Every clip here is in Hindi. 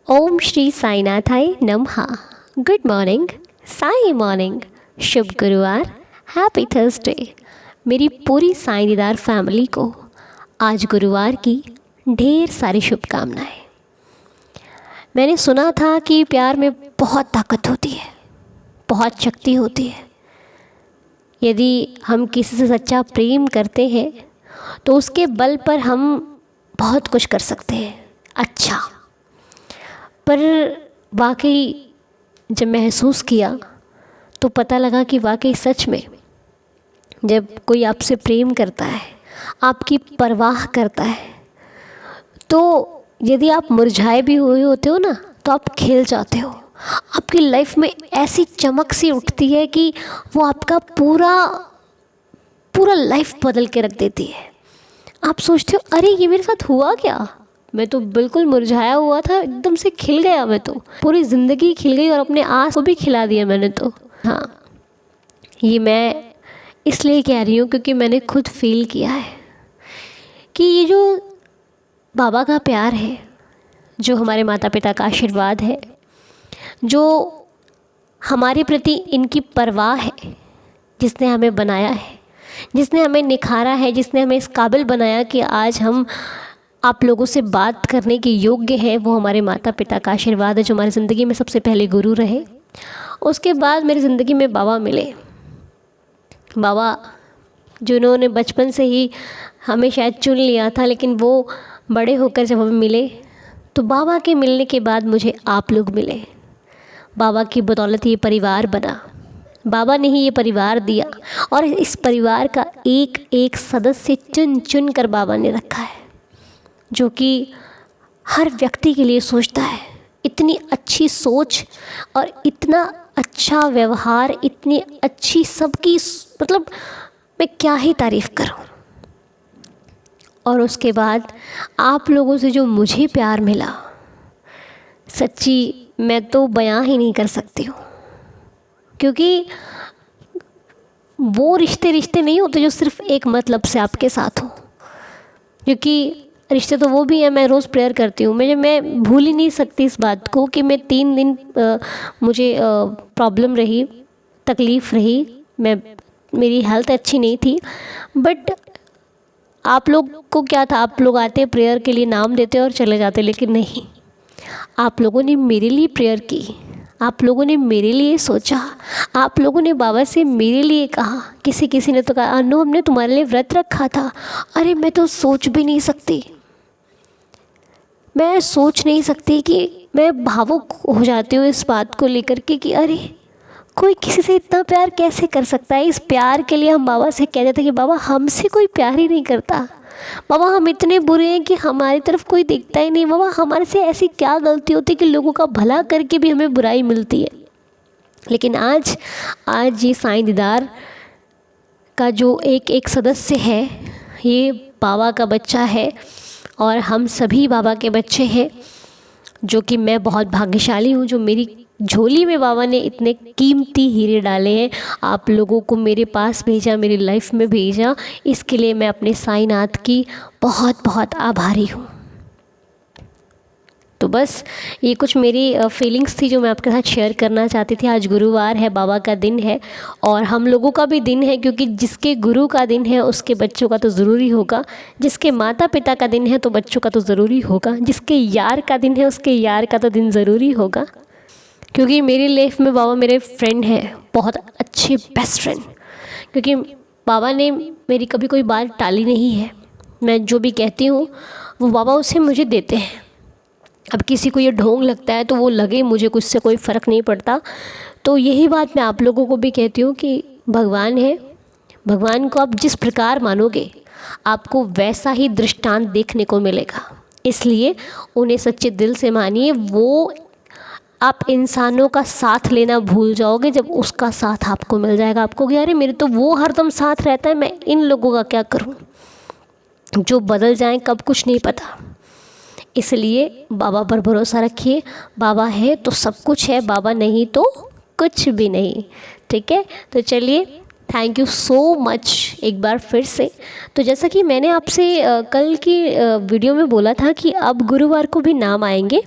ओम श्री साईनाथाय नमः। गुड मॉर्निंग, साई मॉर्निंग, शुभ गुरुवार, हैप्पी थर्सडे। मेरी पूरी साईदार फैमिली को आज गुरुवार की ढेर सारी शुभकामनाएं। मैंने सुना था कि प्यार में बहुत ताकत होती है, बहुत शक्ति होती है। यदि हम किसी से सच्चा प्रेम करते हैं तो उसके बल पर हम बहुत कुछ कर सकते हैं अच्छा। पर वाकई जब महसूस किया तो पता लगा कि वाकई सच में जब कोई आपसे प्रेम करता है, आपकी परवाह करता है, तो यदि आप मुरझाए भी हुए होते हो ना, तो आप खिल जाते हो। आपकी लाइफ में ऐसी चमक सी उठती है कि वो आपका पूरा पूरा लाइफ बदल के रख देती है। आप सोचते हो अरे ये मेरे साथ हुआ क्या, मैं तो बिल्कुल मुरझाया हुआ था, एकदम से खिल गया। मैं तो पूरी ज़िंदगी खिल गई और अपने आस को भी खिला दिया मैंने तो। हाँ, ये मैं इसलिए कह रही हूँ क्योंकि मैंने खुद फील किया है कि ये जो बाबा का प्यार है, जो हमारे माता पिता का आशीर्वाद है, जो हमारे प्रति इनकी परवाह है, जिसने हमें बनाया है, जिसने हमें निखारा है, जिसने हमें इस काबिल बनाया कि आज हम आप लोगों से बात करने के योग्य हैं, वो हमारे माता पिता का आशीर्वाद है, जो हमारी ज़िंदगी में सबसे पहले गुरु रहे। उसके बाद मेरी ज़िंदगी में बाबा मिले। बाबा जिन्होंने बचपन से ही हमें शायद चुन लिया था, लेकिन वो बड़े होकर जब हमें मिले तो बाबा के मिलने के बाद मुझे आप लोग मिले। बाबा की बदौलत ये परिवार बना, बाबा ने ही ये परिवार दिया और इस परिवार का एक एक सदस्य चुन चुन कर बाबा ने रखा है, जो कि हर व्यक्ति के लिए सोचता है। इतनी अच्छी सोच और इतना अच्छा व्यवहार, इतनी अच्छी सबकी, मतलब मैं क्या ही तारीफ़ करूं। और उसके बाद आप लोगों से जो मुझे प्यार मिला, सच्ची मैं तो बयां ही नहीं कर सकती हूँ। क्योंकि वो रिश्ते रिश्ते नहीं होते जो सिर्फ़ एक मतलब से आपके साथ हो। क्योंकि रिश्ते तो वो भी हैं। मैं रोज़ प्रेयर करती हूँ। मैं भूल ही नहीं सकती इस बात को कि मैं 3 दिन मुझे प्रॉब्लम रही, तकलीफ़ रही, मेरी हेल्थ अच्छी नहीं थी। बट आप लोग को क्या था, आप लोग आते प्रेयर के लिए, नाम देते और चले जाते, लेकिन नहीं, आप लोगों ने मेरे लिए प्रेयर की, आप लोगों ने मेरे लिए सोचा, आप लोगों ने बाबा से मेरे लिए कहा। किसी ने तो कहा अनु हमने तुम्हारे लिए व्रत रखा था। अरे मैं तो सोच भी नहीं सकती, मैं सोच नहीं सकती कि मैं भावुक हो जाती हूँ इस बात को लेकर के कि अरे कोई किसी से इतना प्यार कैसे कर सकता है। इस प्यार के लिए हम बाबा से कहते थे कि बाबा हमसे कोई प्यार ही नहीं करता, बाबा हम इतने बुरे हैं कि हमारी तरफ कोई देखता ही नहीं, बाबा हमारे से ऐसी क्या गलती होती कि लोगों का भला करके भी हमें बुराई मिलती है। लेकिन आज ये साईं दीदार का जो एक एक सदस्य है, ये बाबा का बच्चा है और हम सभी बाबा के बच्चे हैं। जो कि मैं बहुत भाग्यशाली हूँ, जो मेरी झोली में बाबा ने इतने कीमती हीरे डाले हैं, आप लोगों को मेरे पास भेजा, मेरी लाइफ में भेजा। इसके लिए मैं अपने साईनाथ की बहुत बहुत आभारी हूँ। तो बस ये कुछ मेरी फीलिंग्स थी जो मैं आपके साथ शेयर करना चाहती थी। आज गुरुवार है, बाबा का दिन है और हम लोगों का भी दिन है, क्योंकि जिसके गुरु का दिन है उसके बच्चों का तो ज़रूरी होगा, जिसके माता पिता का दिन है तो बच्चों का तो ज़रूरी होगा, जिसके यार का दिन है उसके यार का तो दिन ज़रूरी होगा। क्योंकि मेरी लाइफ में बाबा मेरे फ्रेंड हैं, बहुत अच्छे बेस्ट फ्रेंड। क्योंकि बाबा ने मेरी कभी कोई बात टाली नहीं है। मैं जो भी कहती हूँ वो बाबा उसे मुझे देते हैं। अब किसी को ये ढोंग लगता है तो वो लगे, मुझे कुछ से कोई फ़र्क नहीं पड़ता। तो यही बात मैं आप लोगों को भी कहती हूँ कि भगवान है, भगवान को आप जिस प्रकार मानोगे आपको वैसा ही दृष्टांत देखने को मिलेगा। इसलिए उन्हें सच्चे दिल से मानिए। वो आप इंसानों का साथ लेना भूल जाओगे जब उसका साथ आपको मिल जाएगा। आपको कि अरे मेरे तो वो हरदम साथ रहता है, मैं इन लोगों का क्या करूं, जो बदल जाएं कब कुछ नहीं पता। इसलिए बाबा पर भरोसा रखिए। बाबा है तो सब कुछ है, बाबा नहीं तो कुछ भी नहीं। ठीक है, तो चलिए, थैंक यू सो मच एक बार फिर से। तो जैसा कि मैंने आपसे कल की वीडियो में बोला था कि अब गुरुवार को भी नाम आएंगे,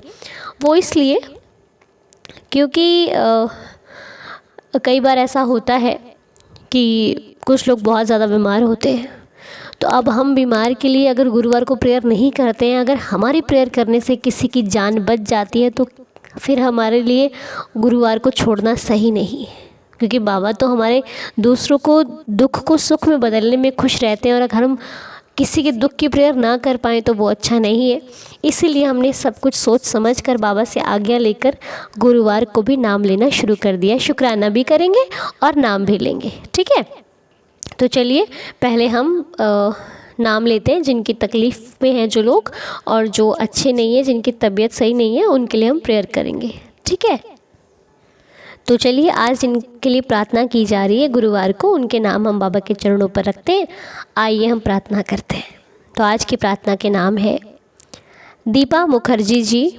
वो इसलिए क्योंकि कई बार ऐसा होता है कि कुछ लोग बहुत ज़्यादा बीमार होते हैं, तो अब हम बीमार के लिए अगर गुरुवार को प्रेयर नहीं करते हैं, अगर हमारी प्रेयर करने से किसी की जान बच जाती है, तो फिर हमारे लिए गुरुवार को छोड़ना सही नहीं है। क्योंकि बाबा तो हमारे दूसरों को दुख को सुख में बदलने में खुश रहते हैं, और अगर हम किसी के दुख की प्रेयर ना कर पाएँ तो वो अच्छा नहीं है। इसीलिए हमने सब कुछ सोच समझ कर बाबा से आज्ञा लेकर गुरुवार को भी नाम लेना शुरू कर दिया। शुक्राना भी करेंगे और नाम भी लेंगे, ठीक है। तो चलिए पहले हम नाम लेते हैं। जिनकी तकलीफ़ में हैं जो लोग, और जो अच्छे नहीं हैं, जिनकी तबीयत सही नहीं है, उनके लिए हम प्रेयर करेंगे, ठीक है। तो चलिए आज जिनके लिए प्रार्थना की जा रही है गुरुवार को, उनके नाम हम बाबा के चरणों पर रखते हैं। आइए हम प्रार्थना करते हैं। तो आज की प्रार्थना के नाम है Deepa Mukherjee ji,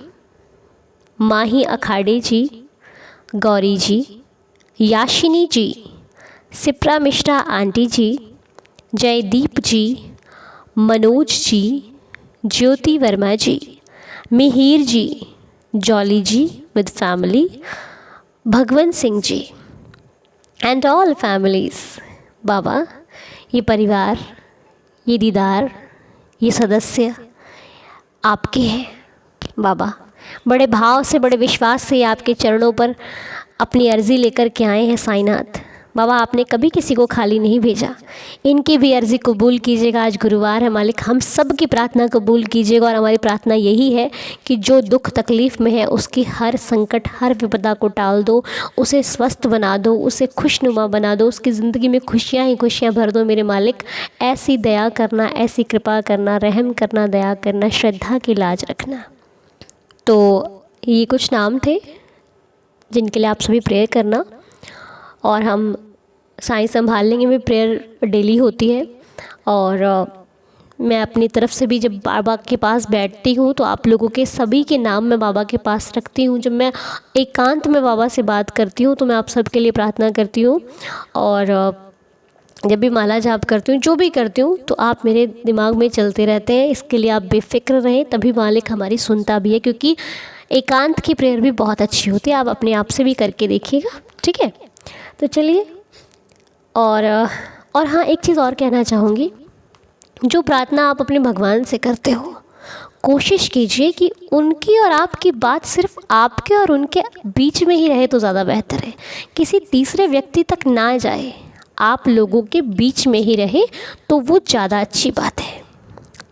Mahi Akhade ji, Gauri ji, Yashini ji, Sipra Mishra aunty ji, Jaydeep ji, Manoj ji, Jyoti Verma ji, Mihir ji, Jolly ji with family, Bhagwant Singh ji and all families. बाबा ये परिवार, ये दीदार, ये सदस्य आपके हैं। बाबा बड़े भाव से, बड़े विश्वास से आपके चरणों पर अपनी अर्ज़ी लेकर के आए हैं साईनाथ। बाबा आपने कभी किसी को खाली नहीं भेजा, इनकी भी अर्ज़ी कबूल कीजिएगा। आज गुरुवार है मालिक, हम सब की प्रार्थना कबूल कीजिएगा। और हमारी प्रार्थना यही है कि जो दुख तकलीफ़ में है उसकी हर संकट, हर विपदा को टाल दो, उसे स्वस्थ बना दो, उसे खुशनुमा बना दो, उसकी ज़िंदगी में खुशियाँ ही खुशियाँ भर दो मेरे मालिक। ऐसी दया करना, ऐसी कृपा करना, रहम करना, दया करना, श्रद्धा की लाज रखना। तो ये कुछ नाम थे जिनके लिए आप सभी प्रेयर करना, और हम साईं संभाल लेंगे में प्रेयर डेली होती है। और मैं अपनी तरफ से भी जब बाबा के पास बैठती हूँ तो आप लोगों के सभी के नाम मैं बाबा के पास रखती हूँ। जब मैं एकांत में बाबा से बात करती हूँ तो मैं आप सबके लिए प्रार्थना करती हूँ। और जब भी माला जाप करती हूँ, जो भी करती हूँ, तो आप मेरे दिमाग में चलते रहते हैं। इसके लिए आप बेफिक्र रहें, तभी मालिक हमारी सुनता भी है। क्योंकि एकांत की प्रेयर भी बहुत अच्छी होती है। आप अपने आप से भी करके देखिएगा, ठीक है। तो चलिए, और हाँ, एक चीज़ और कहना चाहूँगी। जो प्रार्थना आप अपने भगवान से करते हो, कोशिश कीजिए कि उनकी और आपकी बात सिर्फ आपके और उनके बीच में ही रहे तो ज़्यादा बेहतर है। किसी तीसरे व्यक्ति तक ना जाए, आप लोगों के बीच में ही रहे तो वो ज़्यादा अच्छी बात है,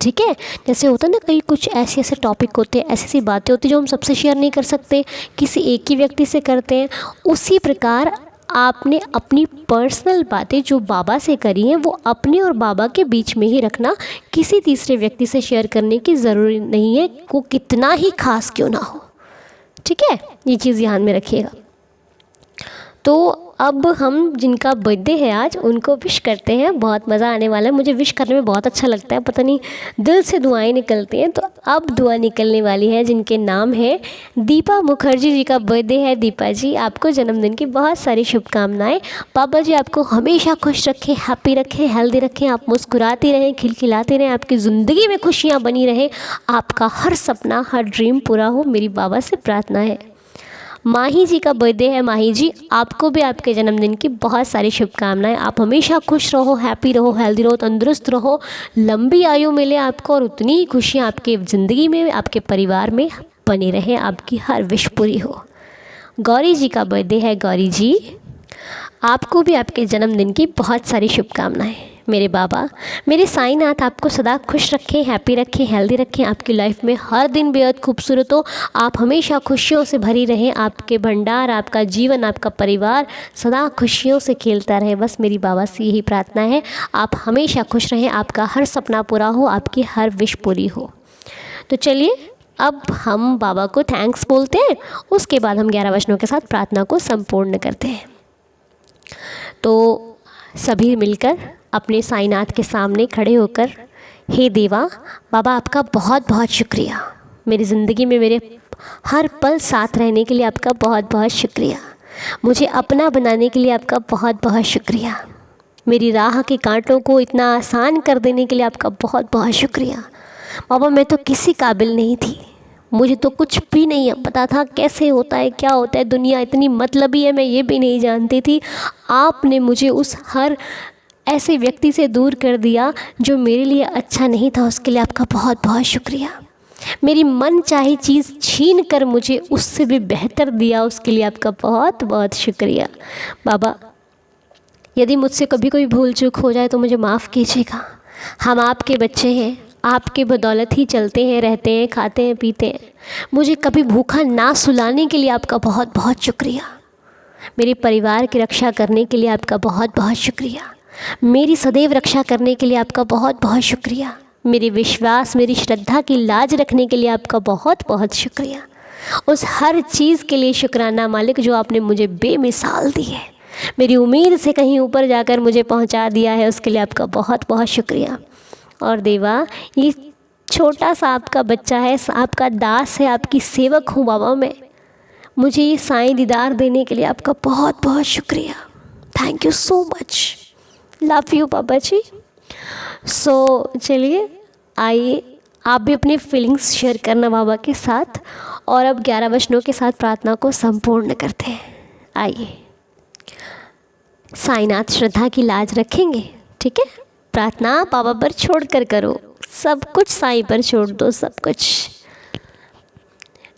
ठीक है। जैसे होता है ना, कई कुछ ऐसे टॉपिक होते हैं, ऐसी ऐसी बातें होती हैं जो हम सबसे शेयर नहीं कर सकते, किसी एक ही व्यक्ति से करते हैं। उसी प्रकार आपने अपनी पर्सनल बातें जो बाबा से करी हैं वो अपने और बाबा के बीच में ही रखना। किसी तीसरे व्यक्ति से शेयर करने की ज़रूरी नहीं है, वो कितना ही खास क्यों ना हो, ठीक है। ये चीज़ ध्यान में रखिएगा। तो अब हम जिनका बर्थडे है आज, उनको विश करते हैं। बहुत मज़ा आने वाला है, मुझे विश करने में बहुत अच्छा लगता है, पता नहीं दिल से दुआएं निकलती हैं। तो अब दुआ निकलने वाली है जिनके नाम है दीपा मुखर्जी जी का बर्थडे है। दीपा जी, आपको जन्मदिन की बहुत सारी शुभकामनाएं। बाबा जी आपको हमेशा खुश रखें, हैप्पी रखें, हेल्दी रखें, आप मुस्कुराती रहें, खिलखिलाते रहें, आपकी ज़िंदगी में खुशियाँ बनी रहें, आपका हर सपना, हर ड्रीम पूरा हो, मेरी बाबा से प्रार्थना है। माही जी का बर्थडे है। माही जी, आपको भी आपके जन्मदिन की बहुत सारी शुभकामनाएं। आप हमेशा खुश रहो, हैप्पी रहो, हेल्दी रहो, तंदुरुस्त रहो, लंबी आयु मिले आपको, और उतनी ही खुशियाँ आपके ज़िंदगी में, आपके परिवार में बनी रहें, आपकी हर विश पूरी हो। गौरी जी का बर्थडे है। गौरी जी, आपको भी आपके जन्मदिन की बहुत सारी शुभकामनाएं। मेरे बाबा, मेरे साईनाथ आपको सदा खुश रखें, हैप्पी रखें, हेल्दी रखें, आपकी लाइफ में हर दिन बेहद खूबसूरत हो, आप हमेशा खुशियों से भरी रहें, आपके भंडार, आपका जीवन, आपका परिवार सदा खुशियों से खेलता रहे। बस मेरी बाबा से यही प्रार्थना है, आप हमेशा खुश रहें, आपका हर सपना पूरा हो, आपकी हर विश पूरी हो। तो चलिए अब हम बाबा को थैंक्स बोलते हैं, उसके बाद हम 11 वचनों के साथ प्रार्थना को संपूर्ण करते हैं। तो सभी मिलकर अपने साईनाथ के सामने खड़े होकर, हे देवा, बाबा आपका बहुत बहुत शुक्रिया, मेरी ज़िंदगी में मेरे हर पल साथ रहने के लिए आपका बहुत बहुत शुक्रिया, मुझे अपना बनाने के लिए आपका बहुत बहुत शुक्रिया, मेरी राह के कांटों को इतना आसान कर देने के लिए आपका बहुत बहुत शुक्रिया। बाबा मैं तो किसी काबिल नहीं थी, मुझे तो कुछ भी नहीं पता था कैसे होता है, क्या होता है, दुनिया इतनी मतलबी है मैं ये भी नहीं जानती थी। आपने मुझे उस हर ऐसे व्यक्ति से दूर कर दिया जो मेरे लिए अच्छा नहीं था, उसके लिए आपका बहुत बहुत शुक्रिया। मेरी मन चाहे चीज़ छीन कर मुझे उससे भी बेहतर दिया, उसके लिए आपका बहुत बहुत शुक्रिया। बाबा, यदि मुझसे कभी कोई भूल चूक हो जाए तो मुझे माफ़ कीजिएगा। हम आपके बच्चे हैं, आपके बदौलत ही चलते हैं, रहते हैं, खाते हैं, पीते हैं। मुझे कभी भूखा ना सुलाने के लिए आपका बहुत बहुत शुक्रिया। मेरे परिवार की रक्षा करने के लिए आपका बहुत बहुत शुक्रिया। मेरी सदैव रक्षा करने के लिए आपका बहुत बहुत शुक्रिया। मेरे विश्वास, मेरी श्रद्धा की लाज रखने के लिए आपका बहुत बहुत शुक्रिया। उस हर चीज़ के लिए शुक्राना मालिक जो आपने मुझे बेमिसाल दी है, मेरी उम्मीद से कहीं ऊपर जाकर मुझे पहुंचा दिया है, उसके लिए आपका बहुत बहुत शुक्रिया। और देवा, ये छोटा सा आपका बच्चा है, आपका दास है, आपकी सेवक हूँ बाबा मैं। मुझे ये साईं दीदार देने के लिए आपका बहुत बहुत शुक्रिया। Thank you so much, love you Baba ji. चलिए आइए आप भी अपनी फीलिंग्स शेयर करना बाबा के साथ, और अब 11 वचनों के साथ प्रार्थना को संपूर्ण करते हैं। आइए, साईनाथ श्रद्धा की लाज रखेंगे, ठीक है। प्रार्थना बाबा पर छोड़ कर करो, सब कुछ साईं पर छोड़ दो, सब कुछ।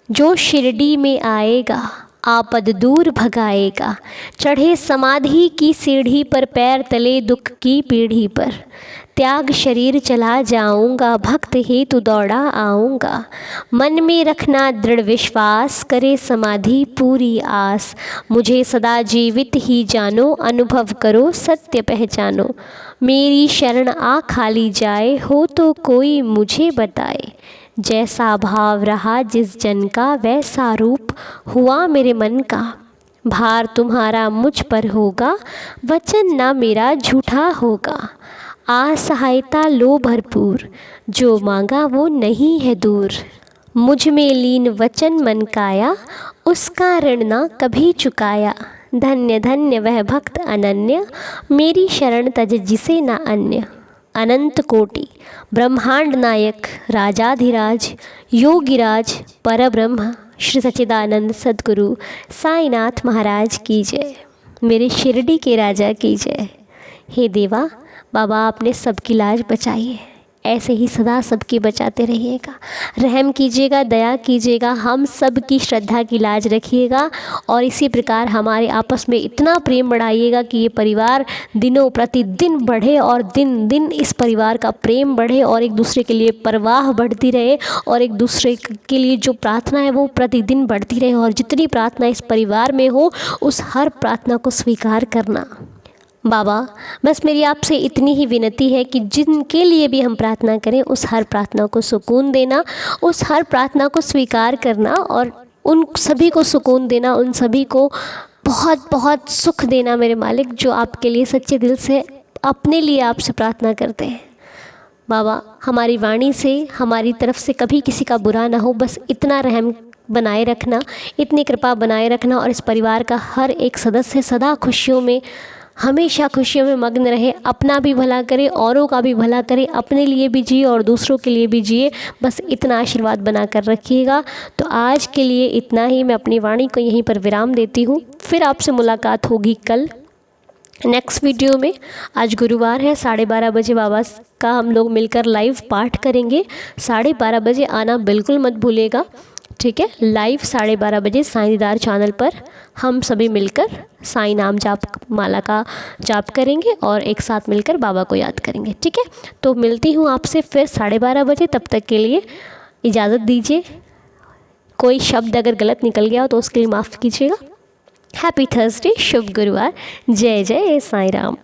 जो शिरडी में आएगा आपद दूर भगाएगा, चढ़े समाधि की सीढ़ी पर, पैर तले दुख की पीढ़ी पर। त्याग शरीर चला जाऊंगा, भक्त हेतु दौड़ा आऊँगा। मन में रखना दृढ़ विश्वास, करे समाधि पूरी आस। मुझे सदा जीवित ही जानो, अनुभव करो सत्य पहचानो। मेरी शरण आ खाली जाए, हो तो कोई मुझे बताए। जैसा भाव रहा जिस जन का, वैसा रूप हुआ मेरे मन का। भार तुम्हारा मुझ पर होगा, वचन ना मेरा झूठा होगा। असहायता लो भरपूर, जो मांगा वो नहीं है दूर। मुझ में लीन वचन मन काया, उसका ऋण ना कभी चुकाया। धन्य धन्य वह भक्त अनन्य, मेरी शरण तज जिसे ना अन्य। अनंत कोटि ब्रह्मांड नायक, राजाधिराज, योगिराज, परब्रह्म श्री सच्चिदानंद सद्गुरु साईनाथ महाराज की जय। मेरे शिरडी के राजा की जय। हे देवा, बाबा आपने सबकी लाज बचाई है, ऐसे ही सदा सबकी बचाते रहिएगा। रहम कीजिएगा, दया कीजिएगा, हम सब की श्रद्धा की लाज रखिएगा, और इसी प्रकार हमारे आपस में इतना प्रेम बढ़ाइएगा कि ये परिवार दिनों प्रतिदिन बढ़े, और दिन दिन इस परिवार का प्रेम बढ़े, और एक दूसरे के लिए परवाह बढ़ती रहे, और एक दूसरे के लिए जो प्रार्थना है वो प्रतिदिन बढ़ती रहे। और जितनी प्रार्थना इस परिवार में हो, उस हर प्रार्थना को स्वीकार करना। बाबा, बस मेरी आपसे इतनी ही विनती है कि जिनके लिए भी हम प्रार्थना करें, उस हर प्रार्थना को सुकून देना, उस हर प्रार्थना को स्वीकार करना, और उन सभी को सुकून देना, उन सभी को बहुत बहुत सुख देना मेरे मालिक, जो आपके लिए सच्चे दिल से अपने लिए आपसे प्रार्थना करते हैं। बाबा, हमारी वाणी से, हमारी तरफ से कभी किसी का बुरा ना हो, बस इतना रहम बनाए रखना, इतनी कृपा बनाए रखना, और इस परिवार का हर एक सदस्य सदा खुशियों में, हमेशा खुशियों में मग्न रहे, अपना भी भला करे, औरों का भी भला करे, अपने लिए भी जिए और दूसरों के लिए भी जिए। बस इतना आशीर्वाद बना कर रखिएगा। तो आज के लिए इतना ही, मैं अपनी वाणी को यहीं पर विराम देती हूँ। फिर आपसे मुलाकात होगी कल नेक्स्ट वीडियो में। आज गुरुवार है, 12:30 बजे बाबा का हम लोग मिलकर लाइव पाठ करेंगे। 12:30 बजे आना बिल्कुल मत भूलेगा, ठीक है। लाइव 12:30 बजे साईं दीदार चैनल पर हम सभी मिलकर साईं नाम जाप माला का जाप करेंगे, और एक साथ मिलकर बाबा को याद करेंगे, ठीक है। तो मिलती हूँ आपसे फिर 12:30 बजे। तब तक के लिए इजाज़त दीजिए। कोई शब्द अगर गलत निकल गया हो तो उसके लिए माफ़ कीजिएगा। हैप्पी थर्सडे, शुभ गुरुवार। जय जय साईं राम।